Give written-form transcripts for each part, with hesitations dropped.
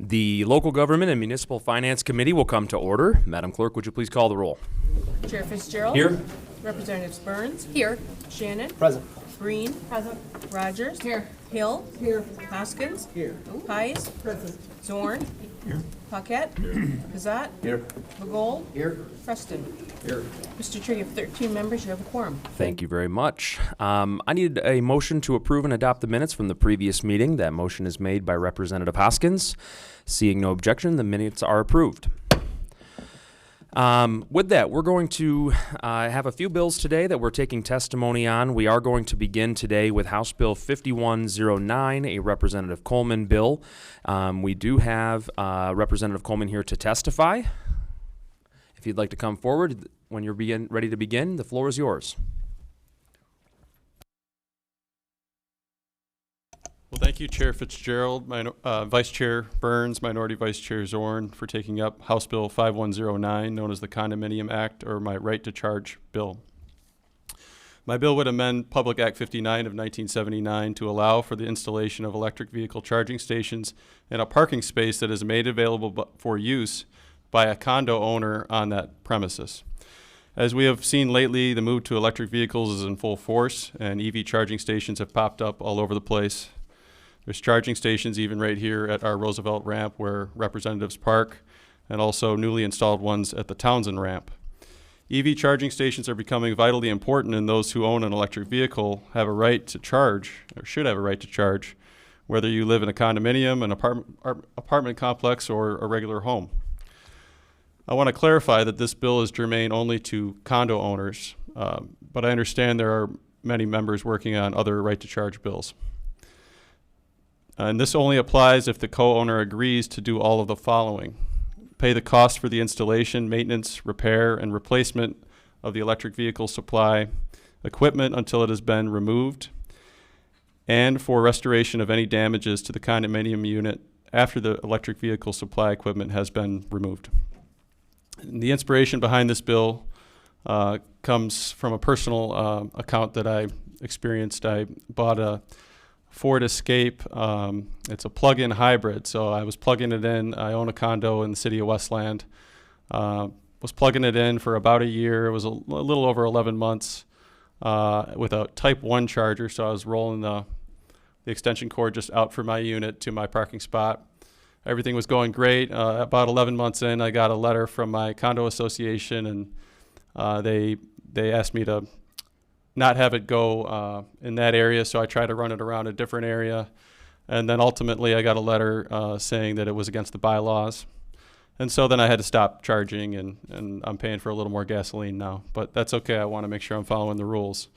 The Local Government and Municipal Finance Committee will come to order. Madam Clerk, would you please call the roll? Chair Fitzgerald. Here. Representatives Burns. Here. Shannon. Present. Green. Present. Rogers. Here. Hill. Here. Hoskins. Here. Pies. Present. Zorn. Here. Paquette. Kazat. Here. Legold. Here. Preston. Here. Mr. Chair, you have 13 members. You have a quorum. Thank you very much. I need a motion to approve and adopt the minutes from the previous meeting. That motion is made by Representative Hoskins. Seeing no objection, the minutes are approved. With that, we're going to have a few bills today that we're taking testimony on. We are going to begin today with House Bill 5109, a Representative Coleman bill. We do have Representative Coleman here to testify. If you'd like to come forward when you're ready to begin, the floor is yours. Well, thank you, Chair Fitzgerald, Vice Chair Burns, Minority Vice Chair Zorn, for taking up House Bill 5109, known as the Condominium Act, or my Right to Charge bill. My bill would amend Public Act 59 of 1979 to allow for the installation of electric vehicle charging stations in a parking space that is made available for use by a condo owner on that premises. As we have seen lately, the move to electric vehicles is in full force, and EV charging stations have popped up all over the place. There's charging stations even right here at our Roosevelt ramp where representatives park, and also newly installed ones at the Townsend ramp. EV charging stations are becoming vitally important, and those who own an electric vehicle have a right to charge, or should have a right to charge, whether you live in a condominium, an apartment complex, or a regular home. I want to clarify that this bill is germane only to condo owners, but I understand there are many members working on other right to charge bills. And this only applies if the co-owner agrees to do all of the following: pay the cost for the installation, maintenance, repair, and replacement of the electric vehicle supply equipment until it has been removed, and for restoration of any damages to the condominium unit after the electric vehicle supply equipment has been removed. And the inspiration behind this bill comes from a personal account that I experienced. I bought a Ford Escape. It's a plug-in hybrid, so I was plugging it in. I own a condo in the city of Westland. Was plugging it in for about a year. It was a little over 11 months with a Type 1 charger, so I was rolling the extension cord just out from my unit to my parking spot. Everything was going great. About 11 months in, I got a letter from my condo association, and they asked me to not have it go in that area, so I tried to run it around a different area. And then ultimately I got a letter saying that it was against the bylaws. And so then I had to stop charging, and I'm paying for a little more gasoline now. But that's okay, I want to make sure I'm following the rules.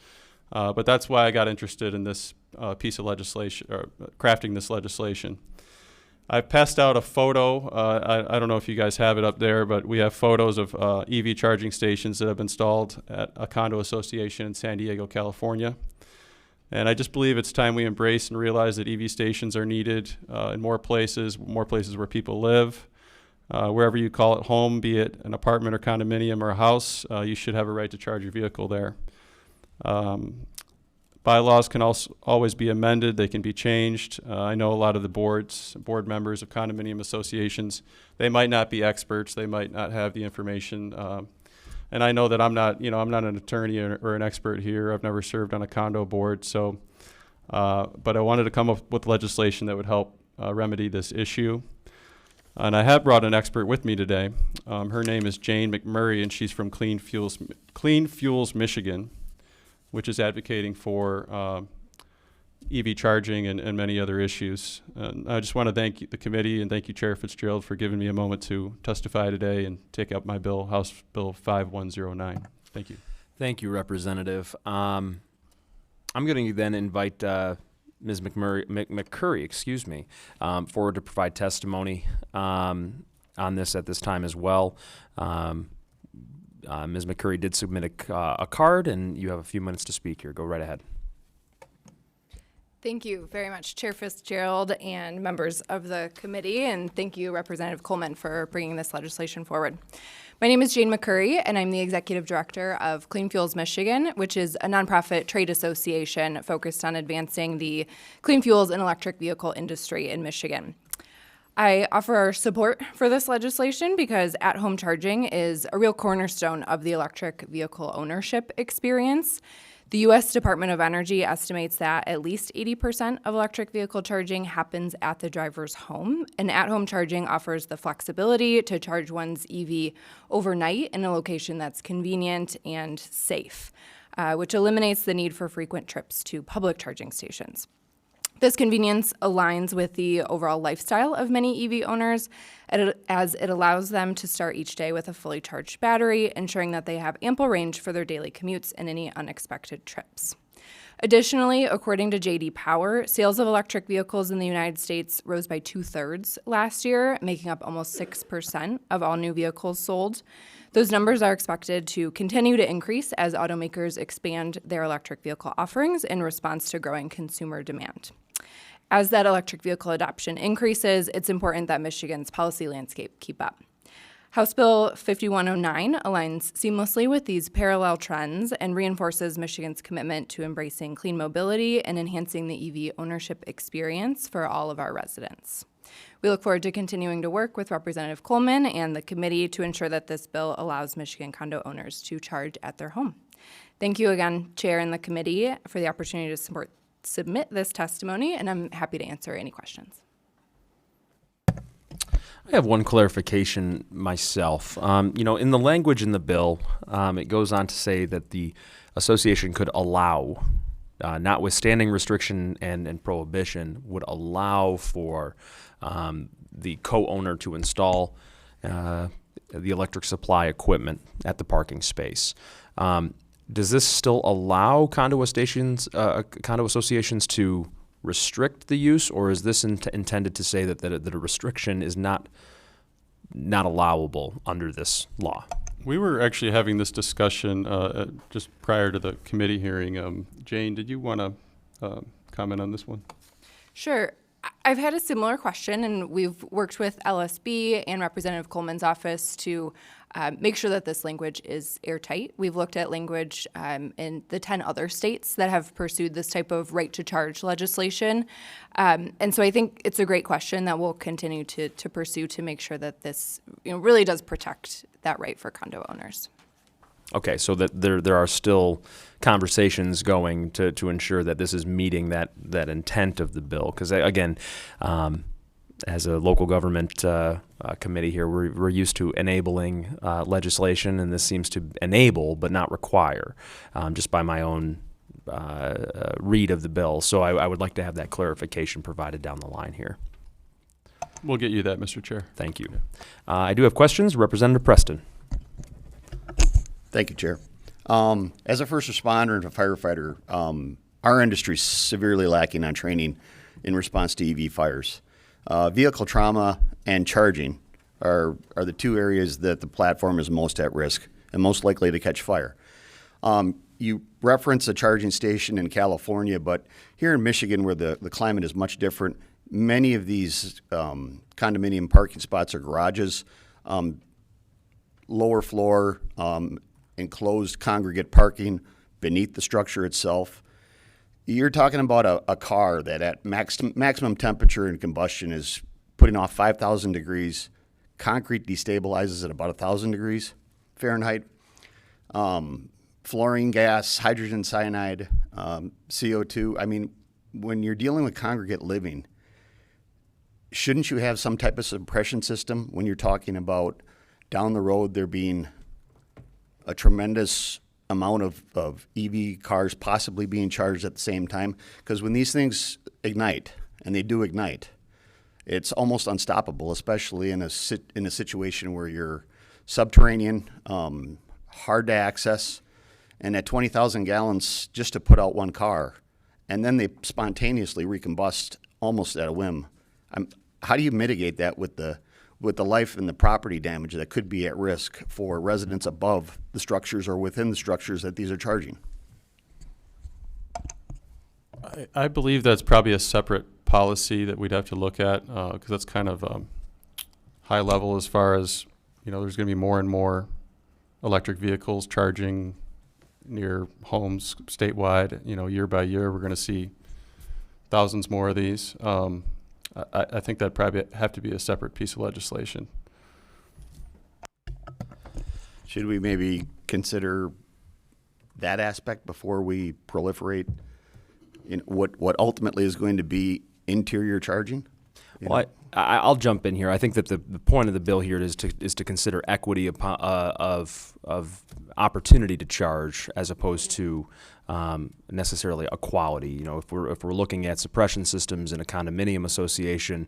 But that's why I got interested in this piece of legislation, or crafting this legislation. I passed out a photo. I don't know if you guys have it up there, but we have photos of EV charging stations that have been installed at a condo association in San Diego, California. And I just believe it's time we embrace and realize that EV stations are needed in more places where people live. Wherever you call it home, be it an apartment or condominium or a house, you should have a right to charge your vehicle there. Bylaws can also always be amended. They can be changed. I know a lot of the board members of condominium associations, they might not be experts. They might not have the information. And I know that I'm not an attorney or an expert here. I've never served on a condo board. So, but I wanted to come up with legislation that would help remedy this issue. And I have brought an expert with me today. Her name is Jane McMurray, and she's from Clean Fuels, Michigan, which is advocating for EV charging and many other issues. And I just want to thank the committee and thank you, Chair Fitzgerald, for giving me a moment to testify today and take up my bill, House Bill 5109. Thank you. Thank you, Representative. I'm going to then invite Ms. McCurry, forward to provide testimony on this at this time as well. Ms. McCurry did submit a card, and you have a few minutes to speak here. Go right ahead. Thank you very much, Chair Fitzgerald and members of the committee, and thank you, Representative Coleman, for bringing this legislation forward. My name is Jane McCurry, and I'm the Executive Director of Clean Fuels Michigan, which is a nonprofit trade association focused on advancing the clean fuels and electric vehicle industry in Michigan. I offer support for this legislation because at-home charging is a real cornerstone of the electric vehicle ownership experience. The U.S. Department of Energy estimates that at least 80% of electric vehicle charging happens at the driver's home, and at-home charging offers the flexibility to charge one's EV overnight in a location that's convenient and safe, which eliminates the need for frequent trips to public charging stations. This convenience aligns with the overall lifestyle of many EV owners as it allows them to start each day with a fully charged battery, ensuring that they have ample range for their daily commutes and any unexpected trips. Additionally, according to J.D. Power, sales of electric vehicles in the United States rose by 2/3 last year, making up almost 6% of all new vehicles sold. Those numbers are expected to continue to increase as automakers expand their electric vehicle offerings in response to growing consumer demand. As that electric vehicle adoption increases, it's important that Michigan's policy landscape keep up. House Bill 5109 aligns seamlessly with these parallel trends and reinforces Michigan's commitment to embracing clean mobility and enhancing the EV ownership experience for all of our residents. We look forward to continuing to work with Representative Coleman and the committee to ensure that this bill allows Michigan condo owners to charge at their home. Thank you again, Chair and the committee, for the opportunity to submit this testimony, and I'm happy to answer any questions. I have one clarification myself. In the language in the bill, it goes on to say that the association could allow, notwithstanding restriction and prohibition, would allow for the co-owner to install the electric supply equipment at the parking space. Does this still allow condo associations to restrict the use, or is this intended to say that a restriction is not allowable under this law? We were actually having this discussion just prior to the committee hearing. Jane, did you want to comment on this one? Sure. I've had a similar question, and we've worked with LSB and Representative Coleman's office to make sure that this language is airtight. We've looked at language in the 10 other states that have pursued this type of right-to-charge legislation. And so I think it's a great question that we'll continue to pursue to make sure that this really does protect that right for condo owners. Okay, so that there are still conversations going to ensure that this is meeting that intent of the bill. Because again, as a local government committee here, we're used to enabling legislation, and this seems to enable but not require, just by my own read of the bill. So I would like to have that clarification provided down the line here. We'll get you that, Mr. Chair. Thank you. I do have questions. Representative Preston. Thank you, Chair. As a first responder and a firefighter, our industry is severely lacking on training in response to EV fires. Vehicle trauma and charging are the two areas that the platform is most at risk and most likely to catch fire. You reference a charging station in California, but here in Michigan, where the climate is much different, many of these condominium parking spots are garages, lower floor, enclosed congregate parking beneath the structure itself. You're talking about a car that at maximum temperature and combustion is putting off 5,000 degrees. Concrete destabilizes at about 1,000 degrees Fahrenheit. Fluorine gas, hydrogen cyanide, CO2. I mean, when you're dealing with congregate living, shouldn't you have some type of suppression system when you're talking about down the road there being a tremendous amount of EV cars possibly being charged at the same time? Because when these things ignite, and they do ignite, it's almost unstoppable, especially in a situation where you're subterranean, hard to access, and at 20,000 gallons just to put out one car, and then they spontaneously recombust almost at a whim. How do you mitigate that with the life and the property damage that could be at risk for residents above the structures or within the structures that these are charging? I believe that's probably a separate policy that we'd have to look at, because that's kind of high level as far as, there's going to be more and more electric vehicles charging near homes statewide. Year by year, we're going to see thousands more of these. I think that'd probably have to be a separate piece of legislation. Should we maybe consider that aspect before we proliferate in what ultimately is going to be interior charging? You Well, know? I'll jump in here. I think that the point of the bill here is to consider equity of opportunity to charge as opposed to necessarily equality. You know, if we're looking at suppression systems in a condominium association,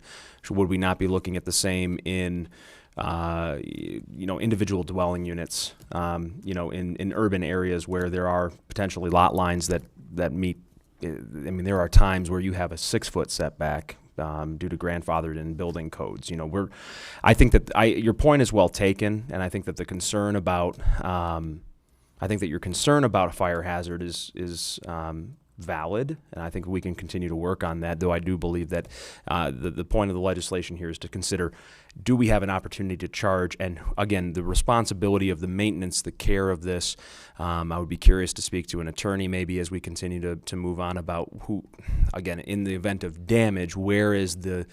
would we not be looking at the same in individual dwelling units? In urban areas where there are potentially lot lines that meet. I mean, there are times where you have a 6-foot setback due to grandfathered in building codes. You know, I think that your point is well taken, and I think that the concern about your concern about a fire hazard is valid, and I think we can continue to work on that. Though I do believe that the point of the legislation here is to consider: do we have an opportunity to charge? And again, the responsibility of the maintenance, the care of this. I would be curious to speak to an attorney maybe as we continue to move on about who, again, in the event of damage, where is the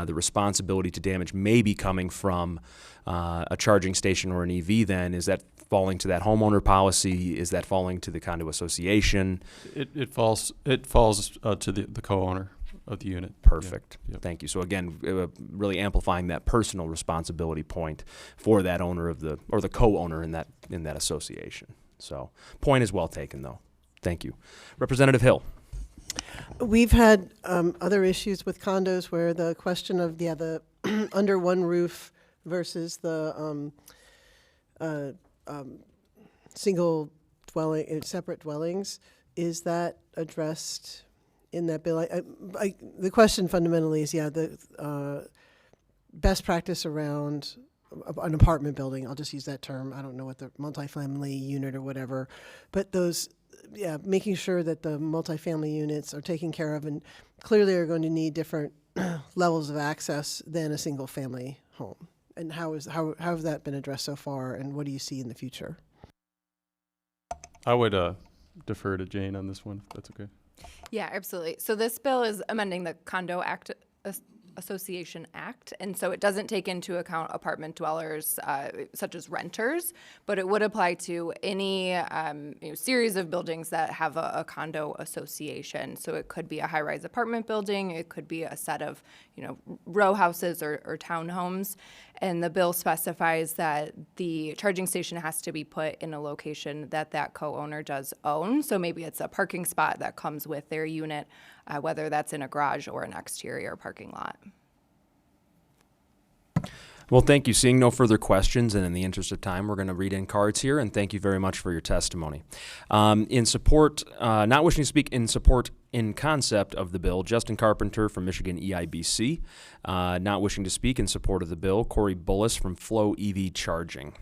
responsibility to damage maybe coming from a charging station or an EV? Then is that falling to that homeowner policy? Is that falling to the condo association? It falls to the co-owner of the unit. Perfect. Yeah. Yep. Thank you. So again, really amplifying that personal responsibility point for that owner of the co-owner in that association. So point is well taken, though. Thank you, Representative Hill. We've had other issues with condos where the question of the under one roof versus the single dwelling, separate dwellings, is that addressed in that bill? The question fundamentally is, the best practice around an apartment building. I'll just use that term. I don't know what the multifamily unit or whatever, but making sure that the multifamily units are taken care of and clearly are going to need different levels of access than a single family home. And how has that been addressed so far, and what do you see in the future? I would defer to Jane on this one, if that's okay. Yeah, absolutely. So this bill is amending the Condo Association Act, and so it doesn't take into account apartment dwellers such as renters, but it would apply to any series of buildings that have a condo association. So it could be a high-rise apartment building, it could be a set of row houses or townhomes, and the bill specifies that the charging station has to be put in a location that co-owner does own. So maybe it's a parking spot that comes with their unit, whether that's in a garage or an exterior parking lot. Well, thank you. Seeing no further questions, and in the interest of time, we're going to read in cards here, and thank you very much for your testimony. In support, not wishing to speak in support in concept of the bill, Justin Carpenter from Michigan EIBC. Not wishing to speak in support of the bill, Corey Bullis from Flow EV Charging.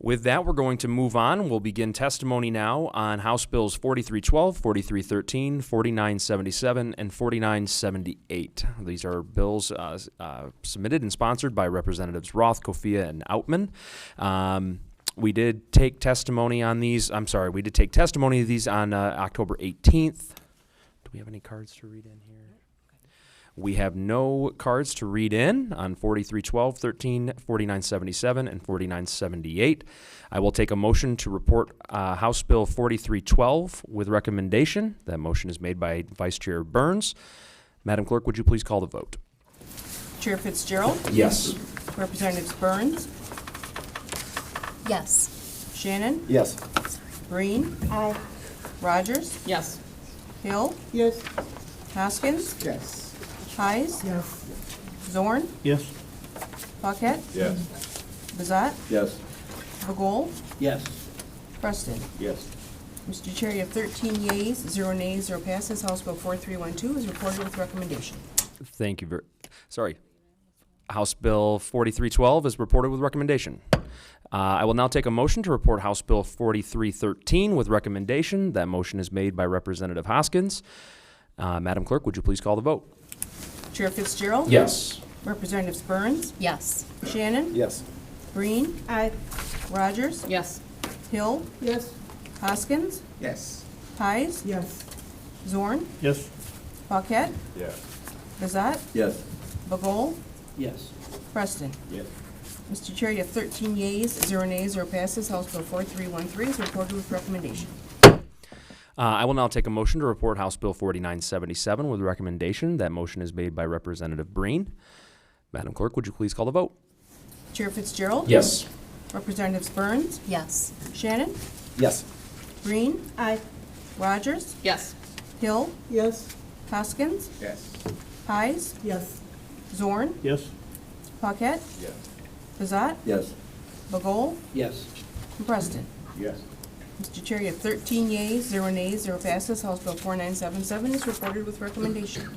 With that, we're going to move on. We'll begin testimony now on House Bills 4312, 4313, 4977, and 4978. These are bills submitted and sponsored by Representatives Roth, Kofia, and Outman. We did take testimony on these. We did take testimony of these on October 18th. Do we have any cards to read in here? We have no cards to read in on 4312, 13, 4977, and 4978. I will take a motion to report House Bill 4312 with recommendation. That motion is made by Vice Chair Burns. Madam Clerk, would you please call the vote? Chair Fitzgerald, Yes. Representatives Burns, Yes. Shannon, Yes. Breen, Aye. Rogers, Yes. Hill, Yes. Hoskins, Yes. Pies, Yes. Zorn, Yes. Paquette, Yes. Bazat, Yes. Bagol, Yes. Preston. Yes. Mr. Chair, you have 13 yeas, 0 nays, 0 passes. House Bill 4312 is reported with recommendation. Thank you. House Bill 4312 is reported with recommendation. I will now take a motion to report House Bill 4313 with recommendation. That motion is made by Representative Hoskins. Madam Clerk, would you please call the vote? Chair Fitzgerald, Yes. Representatives Burns, Yes. Shannon, Yes. Breen, Aye. Rogers, Yes. Hill, Yes. Yes. Pies, Yes. Zorn, Yes. Paquette, Yes. Bezat, Yes. Bagol, Yes. Preston. Yes. Mr. Chair, you have 13 yeas, 0 nays, 0 passes. House Bill 4313 is reported with recommendation. I will now take a motion to report House Bill 4977 with recommendation. That motion is made by Representative Breen. Madam Clerk, would you please call the vote? Chair Fitzgerald. Yes. Representatives Burns, Yes. Shannon, Yes. Green, Aye. Rogers, Yes. Hill, Yes. Hoskins, Yes. Pies, Yes. Zorn, Yes. Paquette, Yes. Bezat, Yes. Bagol, Yes. and Preston. Yes. Mr. Chair, you have 13 yeas, 0 nays, 0 passes. House Bill 4977 is reported with recommendation.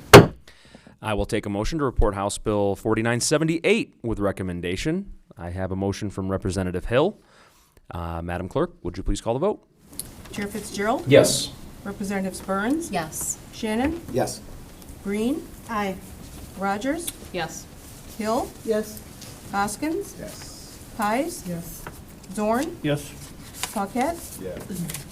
I will take a motion to report House Bill 4978 with recommendation. I have a motion from Representative Hill. Madam Clerk, would you please call the vote? Chair Fitzgerald. Yes. Representatives Burns, Yes. Shannon, Yes. Green, Aye. Rogers, Yes. Hill, Yes. Hoskins, Yes. Pies, Yes. Zorn, Yes. Paquette, Yes.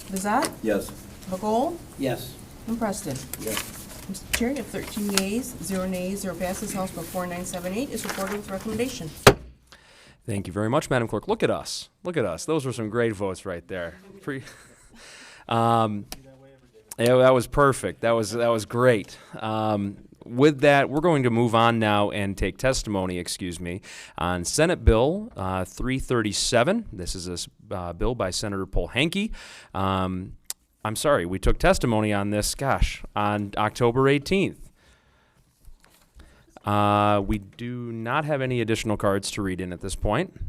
Bezat, Yes. Bagol, Yes. and Preston. Yes. Mr. Chair, you have 13 yeas, 0 nays, 0 passes. House Bill 4978 is reported with recommendation. Thank you very much, Madam Clerk. Look at us. Look at us. Those were some great votes right there. Yeah, that was perfect. That was great. With that, we're going to move on now and take testimony, on Senate Bill 337. This is a bill by Senator Paul Hankey. I'm sorry, we took testimony on this, on October 18th. We do not have any additional cards to read in at this point.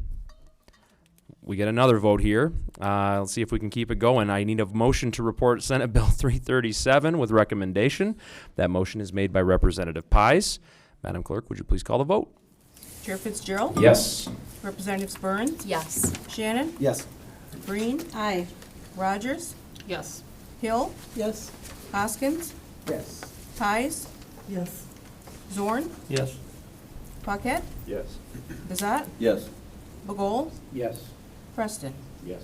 We get another vote here. Let's see if we can keep it going. I need a motion to report Senate Bill 337 with recommendation. That motion is made by Representative Pies. Madam Clerk, would you please call the vote? Chair Fitzgerald. Yes. Representatives Burns, Yes. Shannon, Yes. Green, Aye. Rogers, Yes. Hill, Yes. Hoskins, Yes. Pies, Yes. Zorn, Yes. Paquette, Yes. Bezat, Yes. Bagol, Yes. Preston. Yes.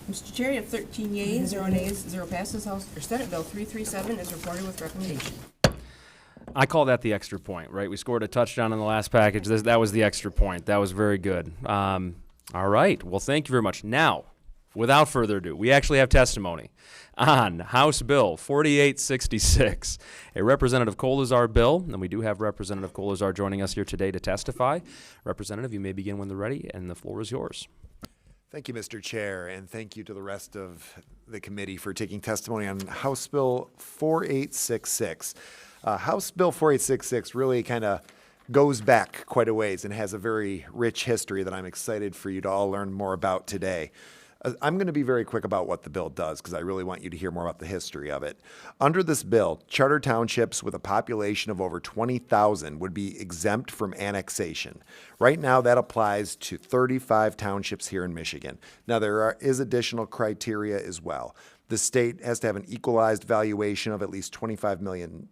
Mr. Chair, you have 13 yeas, 0 nays, 0 passes. Senate Bill 337 is reported with recommendation. I call that the extra point, right? We scored a touchdown in the last package. That was the extra point. That was very good. All right. Well, thank you very much. Now, without further ado, we actually have testimony on House Bill 4866, a Representative Colazar bill, and we do have Representative Colazar joining us here today to testify. Representative, you may begin when they're ready, and the floor is yours. Thank you, Mr. Chair, and thank you to the rest of the committee for taking testimony on House Bill 4866. House Bill 4866 really kind of goes back quite a ways and has a very rich history that I'm excited for you to all learn more about today. I'm going to be very quick about what the bill does because I really want you to hear more about the history of it. Under this bill, charter townships with a population of over 20,000 would be exempt from annexation. Right now, that applies to 35 townships here in Michigan. Now, there is additional criteria as well. The state has to have an equalized valuation of at least $25 million.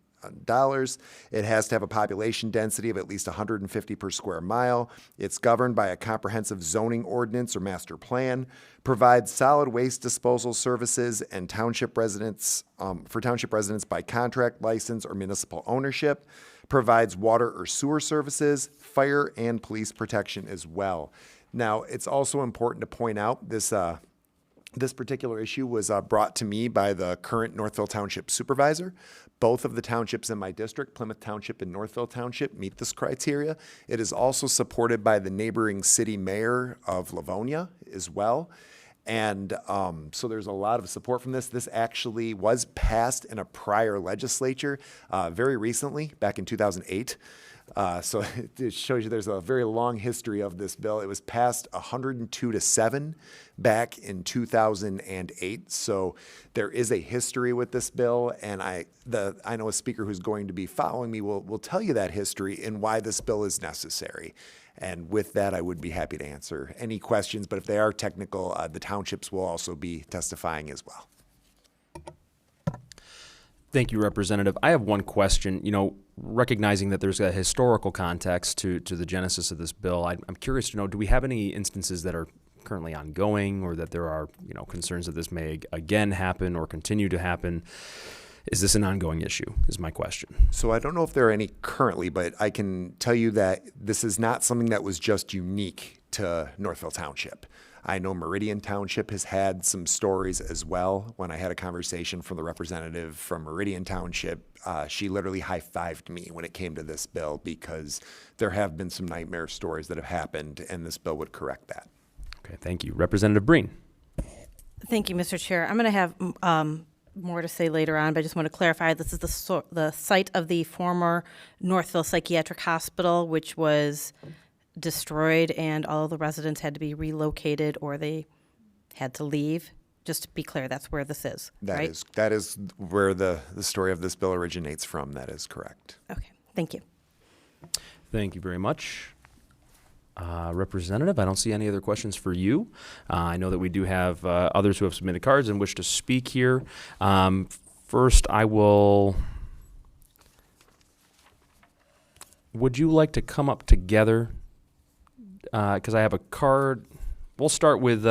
It has to have a population density of at least 150 per square mile. It's governed by a comprehensive zoning ordinance or master plan, provides solid waste disposal services and township residents for township residents by contract, license, or municipal ownership, provides water or sewer services, fire and police protection as well. Now, it's also important to point out this particular issue was brought to me by the current Northville Township supervisor. Both of the townships in my district, Plymouth Township and Northville Township, meet this criteria. It is also supported by the neighboring city mayor of Livonia as well. And so there's a lot of support from this. This actually was passed in a prior legislature very recently, back in 2008. So it shows you there's a very long history of this bill. It was passed 102-7 back in 2008. So there is a history with this bill, and I know a speaker who's going to be following me will tell you that history and why this bill is necessary. And with that, I would be happy to answer any questions, but if they are technical, the townships will also be testifying as well. Thank you, Representative. I have one question. Recognizing that there's a historical context to the genesis of this bill, I'm curious to know, do we have any instances that are currently ongoing or that there are, concerns that this may again happen or continue to happen Is this an ongoing issue, is my question. So I don't know if there are any currently, but I can tell you that this is not something that was just unique to Northville Township. I know Meridian Township has had some stories as well. When I had a conversation from the representative from Meridian Township, she literally high-fived me when it came to this bill because there have been some nightmare stories that have happened, and this bill would correct that. Okay, thank you. Representative Breen. Thank you, Mr. Chair. I'm going to have more to say later on, but I just want to clarify, this is the site of the former Northville Psychiatric Hospital, which was destroyed, and all of the residents had to be relocated or they had to leave. Just to be clear, that's where this is, right? That is where the story of this bill originates from. That is correct. Okay, thank you. Thank you very much. Representative, I don't see any other questions for you. I know that we do have others who have submitted cards and wish to speak here. First, would you like to come up together? Because I have a card. We'll start with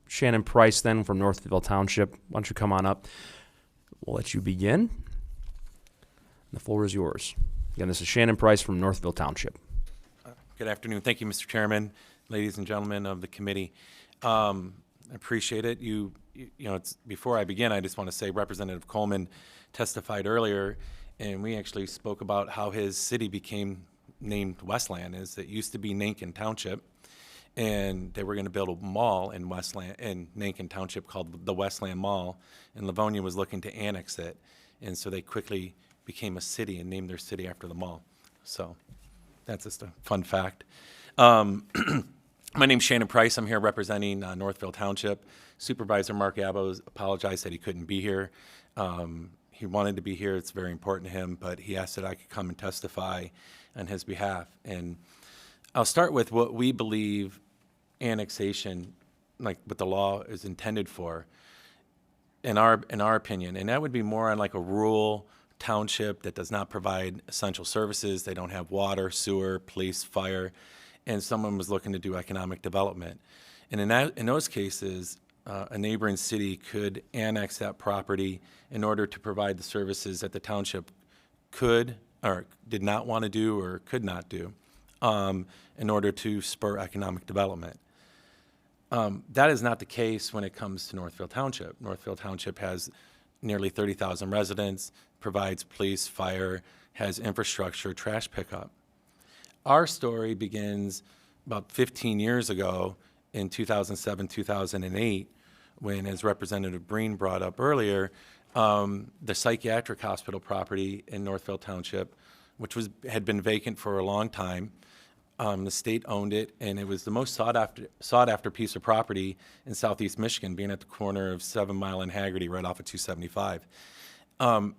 Shannon Price then from Northville Township. Why don't you come on up? We'll let you begin. The floor is yours. Again, this is Shannon Price from Northville Township. Good afternoon. Thank you, Mr. Chairman, ladies and gentlemen of the committee. I appreciate it. You know, before I begin, I just want to say Representative Coleman testified earlier, and we actually spoke about how his city became named Westland. It used to be Nankin Township, and they were going to build a mall in Nankin Township called the Westland Mall, and Livonia was looking to annex it, and so they quickly became a city and named their city after the mall. So that's just a fun fact. My name's Shannon Price. I'm here representing Northville Township. Supervisor Mark Abbo apologized that he couldn't be here. He wanted to be here. It's very important to him, but he asked that I could come and testify on his behalf. And I'll start with what we believe annexation, like what the law is intended for, in our opinion. And that would be more on like a rural township that does not provide essential services. They don't have water, sewer, police, fire, and someone was looking to do economic development. And in those cases, a neighboring city could annex that property in order to provide the services that the township could or did not want to do or could not do in order to spur economic development. That is not the case when it comes to Northville Township. Northville Township has nearly 30,000 residents, provides police, fire, has infrastructure, trash pickup. Our story begins about 15 years ago in 2007, 2008, when, as Representative Breen brought up earlier, the psychiatric hospital property in Northville Township, which had been vacant for a long time. The state owned it, and it was the most sought after piece of property in southeast Michigan, being at the corner of 7 Mile and Haggerty, right off of 275.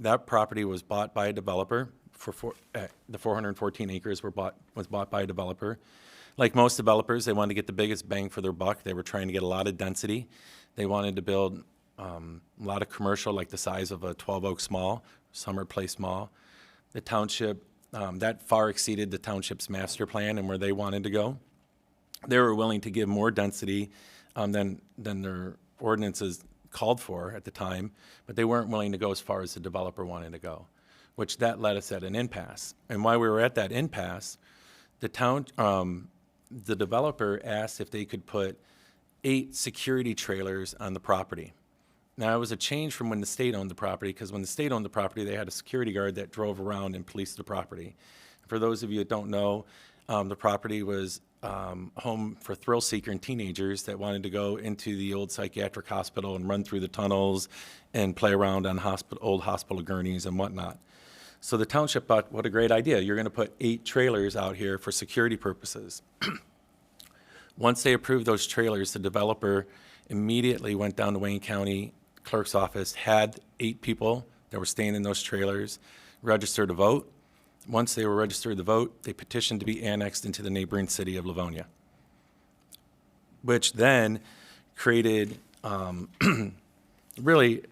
That property was bought by a developer. The 414 acres was bought by a developer. Like most developers, they wanted to get the biggest bang for their buck. They were trying to get a lot of density. They wanted to build a lot of commercial, like the size of a 12 Oaks Mall, Summer Place Mall. The township, that far exceeded the township's master plan and where they wanted to go. They were willing to give more density than their ordinances called for at the time, but they weren't willing to go as far as the developer wanted to go, which that led us at an impasse. And while we were at that impasse, the developer asked if they could put 8 security trailers on the property. Now, it was a change from when the state owned the property, because when the state owned the property, they had a security guard that drove around and policed the property. For those of you that don't know, the property was home for thrill seeker and teenagers that wanted to go into the old psychiatric hospital and run through the tunnels and play around on old hospital gurneys and whatnot. So the township thought, what a great idea. You're going to put 8 trailers out here for security purposes. Once they approved those trailers, the developer immediately went down to Wayne County Clerk's office, had 8 people that were staying in those trailers, registered to vote. Once they were registered to vote, they petitioned to be annexed into the neighboring city of Livonia, which then created really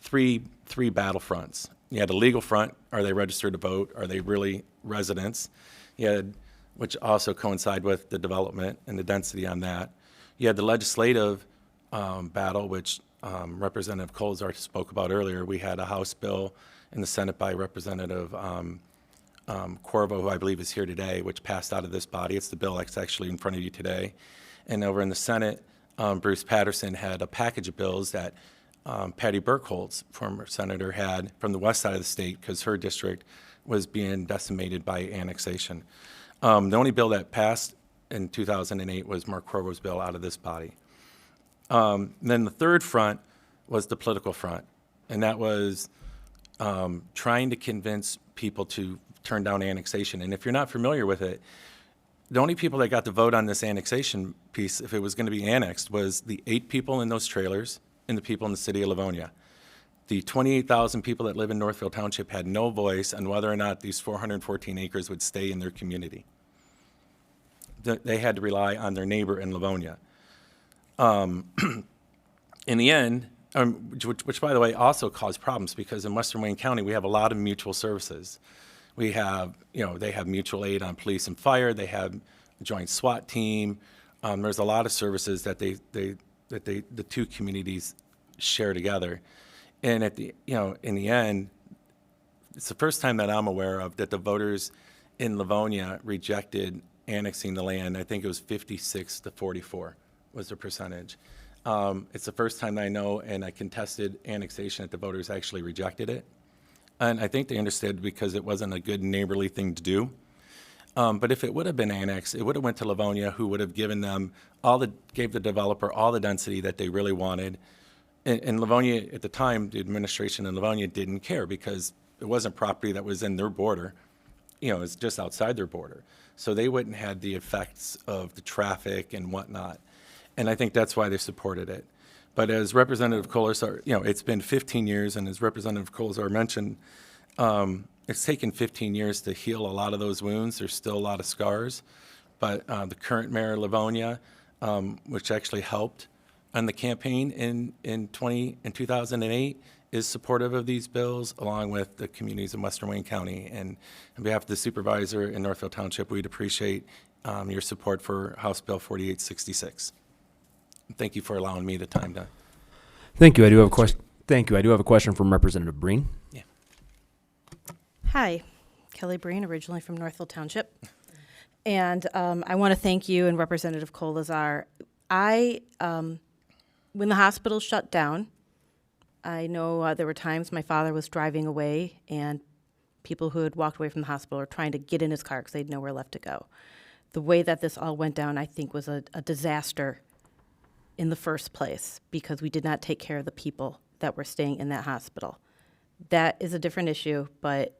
three battlefronts. You had a legal front: are they registered to vote? Are they really residents? You had, which also coincide with the development and the density on that. You had the legislative battle, which Representative Colzar spoke about earlier, we had a House bill in the Senate by Representative Corvo, who I believe is here today, which passed out of this body. It's the bill that's actually in front of you today. And over in the Senate, Bruce Patterson had a package of bills that Patty Burkholz, former senator, had from the west side of the state because her district was being decimated by annexation. The only bill that passed in 2008 was Mark Corvo's bill out of this body. Then the third front was the political front, and that was trying to convince people to turn down annexation. And if you're not familiar with it, the only people that got to vote on this annexation piece, if it was going to be annexed, was the 8 people in those trailers and the people in the city of Livonia. The 28,000 people that live in Northville Township had no voice on whether or not these 414 acres would stay in their community. They had to rely on their neighbor in Livonia. In the end, which by the way also caused problems because in Western Wayne County we have a lot of mutual services. We have, they have mutual aid on police and fire. They have a joint SWAT team. There's a lot of services that the two communities share together. And in the end, it's the first time that I'm aware of that the voters in Livonia rejected annexing the land. I think it was 56 to 44 was the percentage. It's the first time that I know, and I contested annexation, that the voters actually rejected it. And I think they understood because it wasn't a good neighborly thing to do. But if it would have been annexed, it would have went to Livonia, who would have given them gave the developer all the density that they really wanted. And Livonia, at the time, the administration in Livonia didn't care because it wasn't property that was in their border. It's just outside their border. So they wouldn't have the effects of the traffic and whatnot. And I think that's why they supported it. But as Representative Colzar, it's been 15 years, and as Representative Colzar mentioned, it's taken 15 years to heal a lot of those wounds. There's still a lot of scars. But the current mayor of Livonia, which actually helped on the campaign in 2008, is supportive of these bills, along with the communities in Western Wayne County. And on behalf of the supervisor in Northville Township, we'd appreciate your support for House Bill 4866. Thank you for allowing me the time to. Thank you. I do have a question. Thank you. I do have a question from Representative Breen. Yeah. Hi, Kelly Breen, originally from Northville Township. And I want to thank you and Representative Colzar. When the hospital shut down, I know there were times my father was driving away and people who had walked away from the hospital were trying to get in his car because they had nowhere left to go. The way that this all went down, I think, was a disaster in the first place because we did not take care of the people that were staying in that hospital. That is a different issue, but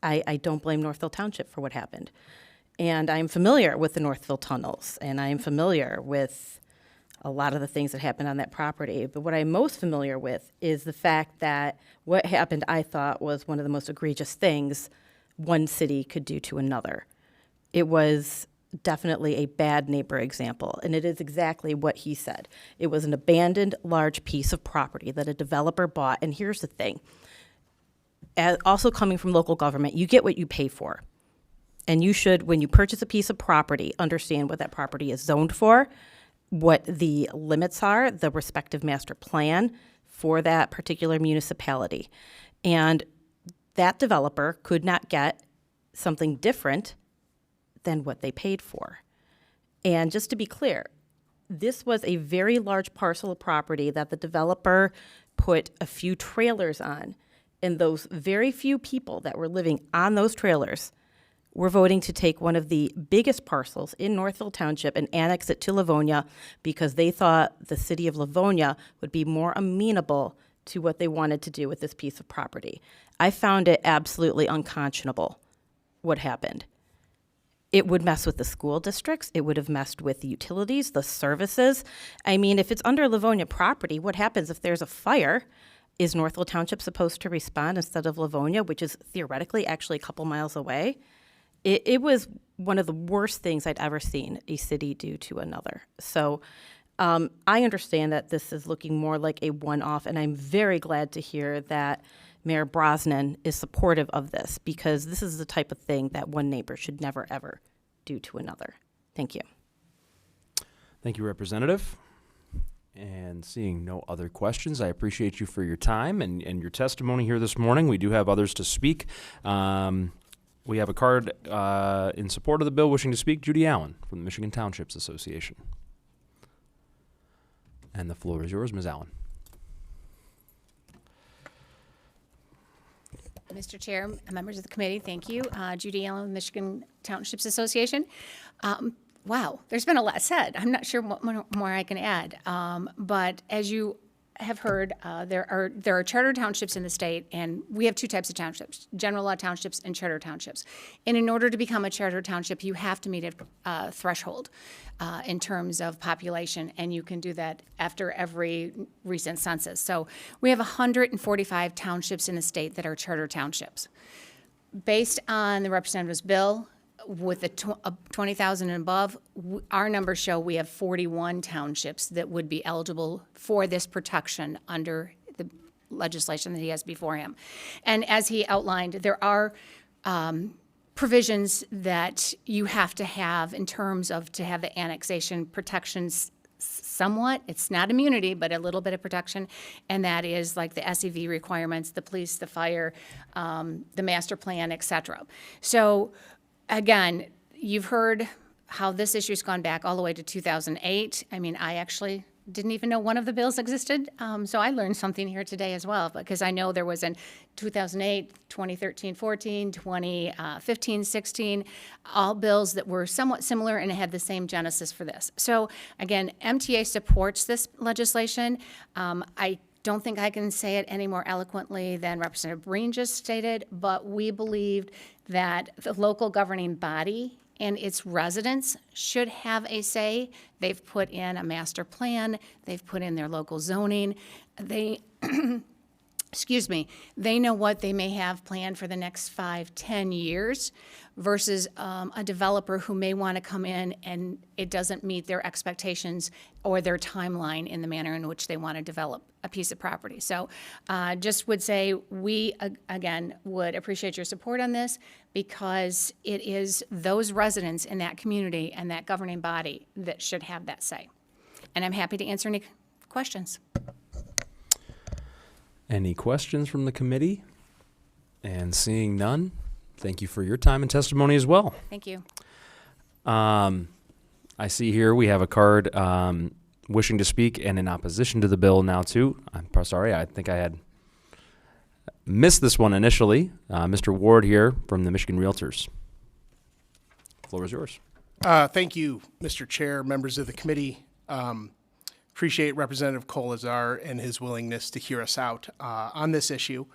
I don't blame Northville Township for what happened. And I'm familiar with the Northville tunnels, and I'm familiar with a lot of the things that happened on that property. But what I'm most familiar with is the fact that what happened, I thought, was one of the most egregious things one city could do to another. It was definitely a bad neighbor example, and it is exactly what he said. It was an abandoned large piece of property that a developer bought, and here's the thing. Also coming from local government, you get what you pay for. And you should, when you purchase a piece of property, understand what that property is zoned for, what the limits are, the respective master plan for that particular municipality. And that developer could not get something different than what they paid for. And just to be clear, this was a very large parcel of property that the developer put a few trailers on. And those very few people that were living on those trailers were voting to take one of the biggest parcels in Northville Township and annex it to Livonia because they thought the city of Livonia would be more amenable to what they wanted to do with this piece of property. I found it absolutely unconscionable what happened. It would mess with the school districts. It would have messed with the utilities, the services. I mean, if it's under Livonia property, what happens if there's a fire? Is Northville Township supposed to respond instead of Livonia, which is theoretically actually a couple miles away? It was one of the worst things I'd ever seen a city do to another. So I understand that this is looking more like a one-off, and I'm very glad to hear that Mayor Brosnan is supportive of this because this is the type of thing that one neighbor should never, ever do to another. Thank you. Thank you, Representative. And seeing no other questions, I appreciate you for your time and your testimony here this morning. We do have others to speak. We have a card in support of the bill wishing to speak, Judy Allen from the Michigan Townships Association. And the floor is yours, Ms. Allen. Mr. Chair, members of the committee, thank you. Judy Allen, Michigan Townships Association. Wow, there's been a lot said. I'm not sure what more I can add. But as you have heard, there are charter townships in the state, and we have two types of townships: general law townships and charter townships. And in order to become a charter township, you have to meet a threshold in terms of population, and you can do that after every recent census. So we have 145 townships in the state that are charter townships. Based on the representative's bill, with the 20,000 and above, our numbers show we have 41 townships that would be eligible for this protection under the legislation that he has before him. And as he outlined, there are provisions that you have to have in terms of to have the annexation protections somewhat. It's not immunity, but a little bit of protection, and that is like the SEV requirements, the police, the fire, the master plan, et cetera. So again, you've heard how this issue's gone back all the way to 2008. I mean, I actually didn't even know one of the bills existed, so I learned something here today as well, because I know there was in 2008, 2013, 14, 2015, 16, all bills that were somewhat similar and had the same genesis for this. So again, MTA supports this legislation. I don't think I can say it any more eloquently than Representative Breen just stated, but we believed that the local governing body and its residents should have a say. They've put in a master plan, they've put in their local zoning, they excuse me, they know what they may have planned for the next 5-10 years versus a developer who may want to come in and it doesn't meet their expectations or their timeline in the manner in which they want to develop a piece of property. So just would say we, again, would appreciate your support on this because it is those residents in that community and that governing body that should have that say. And I'm happy to answer any questions. Any questions from the committee? And seeing none, thank you for your time and testimony as well. Thank you. I see here we have a card wishing to speak and in opposition to the bill now too. I'm sorry, I think I had missed this one initially. Mr. Ward here from the Michigan Realtors. Floor is yours. Thank you, Mr. Chair, members of the committee. Appreciate Representative Colazar and his willingness to hear us out on this issue.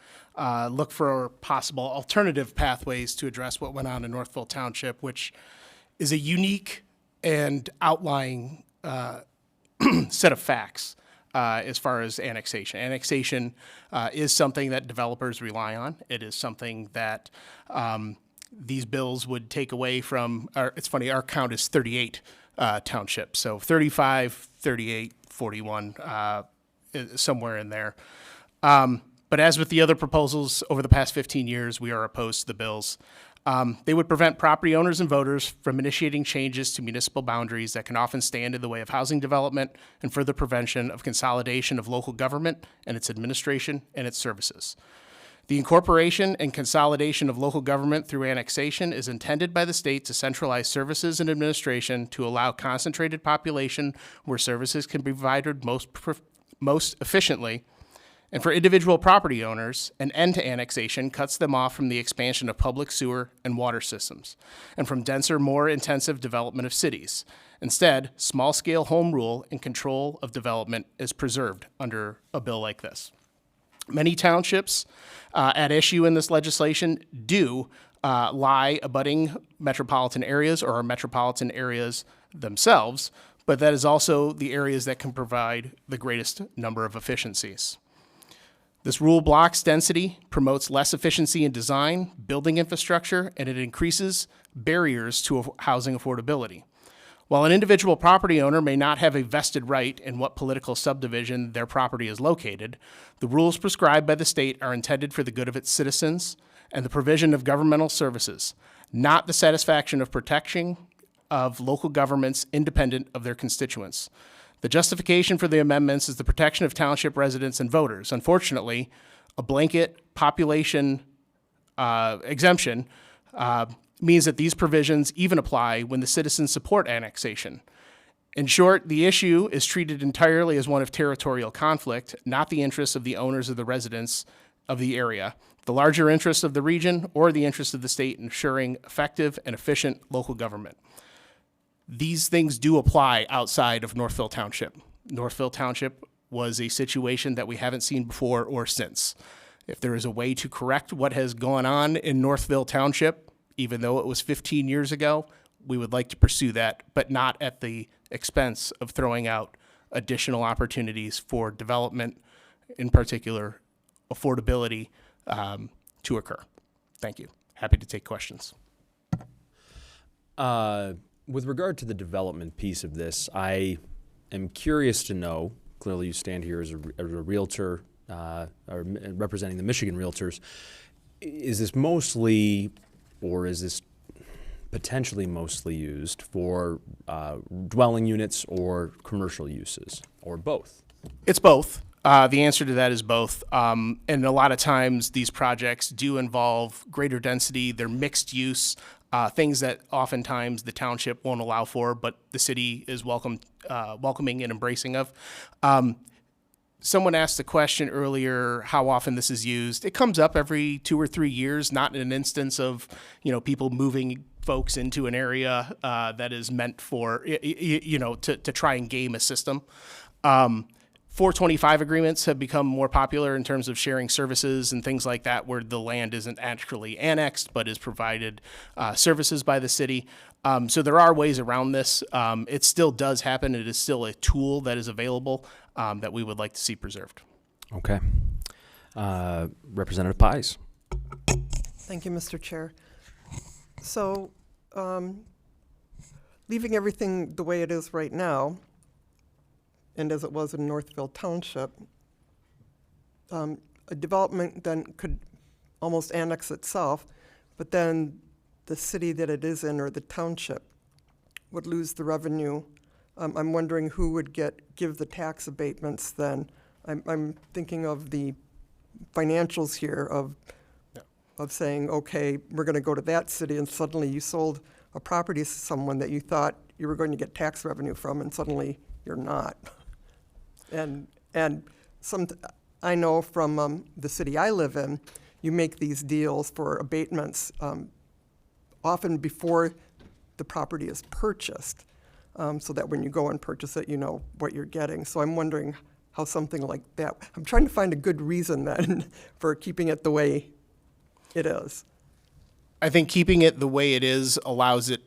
Look for possible alternative pathways to address what went on in Northville Township, which is a unique and outlying set of facts as far as annexation. Annexation is something that developers rely on. It is something that these bills would take away from. It's funny, our count is 38 townships, so 35, 38, 41, somewhere in there. But as with the other proposals over the past 15 years, we are opposed to the bills. They would prevent property owners and voters from initiating changes to municipal boundaries that can often stand in the way of housing development and further prevention of consolidation of local government and its administration and its services. The incorporation and consolidation of local government through annexation is intended by the state to centralize services and administration to allow concentrated population where services can be provided most efficiently. And for individual property owners, an end to annexation cuts them off from the expansion of public sewer and water systems, and from denser, more intensive development of cities. Instead, small-scale home rule and control of development is preserved under a bill like this. Many townships at issue in this legislation do lie abutting metropolitan areas or are metropolitan areas themselves, but that is also the areas that can provide the greatest number of efficiencies. This rule blocks density, promotes less efficiency in design, building infrastructure, and it increases barriers to housing affordability. While an individual property owner may not have a vested right in what political subdivision their property is located, the rules prescribed by the state are intended for the good of its citizens and the provision of governmental services, not the satisfaction of protection of local governments independent of their constituents. The justification for the amendments is the protection of township residents and voters. Unfortunately, a blanket population exemption means that these provisions even apply when the citizens support annexation. In short, the issue is treated entirely as one of territorial conflict, not the interests of the owners of the residents of the area, the larger interests of the region, or the interests of the state in ensuring effective and efficient local government. These things do apply outside of Northville Township. Northville Township was a situation that we haven't seen before or since. If there is a way to correct what has gone on in Northville Township, even though it was 15 years ago, we would like to pursue that, but not at the expense of throwing out additional opportunities for development, in particular affordability, to occur. Thank you. Happy to take questions. With regard to the development piece of this, I am curious to know, clearly you stand here as a realtor or representing the Michigan Realtors, is this mostly, or is this potentially mostly used for dwelling units or commercial uses, or both? It's both. The answer to that is both. And a lot of times these projects do involve greater density. They're mixed use, things that oftentimes the township won't allow for, but the city is welcoming and embracing of. Someone asked the question earlier how often this is used. It comes up every 2 or 3 years, not in an instance of, people moving folks into an area that is meant for, to try and game a system. 425 agreements have become more popular in terms of sharing services and things like that, where the land isn't actually annexed but is provided services by the city. So there are ways around this. It still does happen. It is still a tool that is available that we would like to see preserved. Okay. Representative Pies. Thank you, Mr. Chair. So, leaving everything the way it is right now, and as it was in Northville Township, a development then could almost annex itself, but then the city that it is in, or the township, would lose the revenue. I'm wondering who would give the tax abatements then. I'm thinking of the financials here of saying, okay, we're going to go to that city, and suddenly you sold a property to someone that you thought you were going to get tax revenue from, and suddenly you're not. And I know from the city I live in, you make these deals for abatements often before the property is purchased, so that when you go and purchase it, you know what you're getting. So I'm wondering how something like that, I'm trying to find a good reason then for keeping it the way it is. I think keeping it the way it is allows it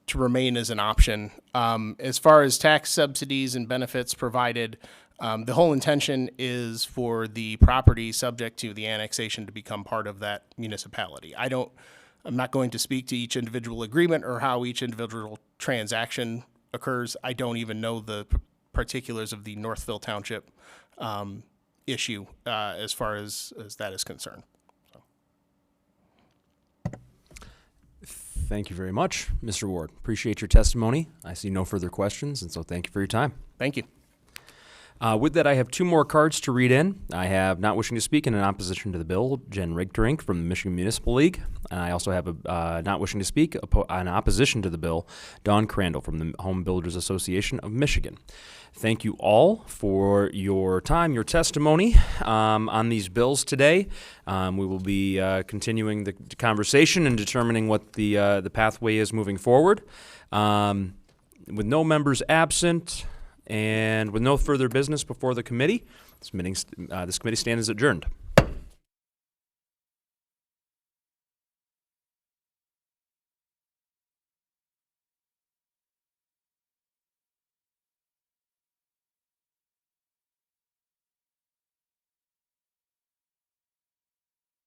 to remain as an option. As far as tax subsidies and benefits provided, the whole intention is for the property subject to the annexation to become part of that municipality. I'm not going to speak to each individual agreement or how each individual transaction occurs. I don't even know the particulars of the Northville Township issue as far as that is concerned. Thank you very much, Mr. Ward. Appreciate your testimony. I see no further questions, and so thank you for your time. Thank you. With that, I have 2 more cards to read in. I have not wishing to speak in opposition to the bill, Jen Rigterink from the Michigan Municipal League. And I also have not wishing to speak in opposition to the bill, Dawn Crandall from the Home Builders Association of Michigan. Thank you all for your time, your testimony on these bills today. We will be continuing the conversation and determining what the pathway is moving forward. With no members absent, and with no further business before the committee, this committee stands adjourned.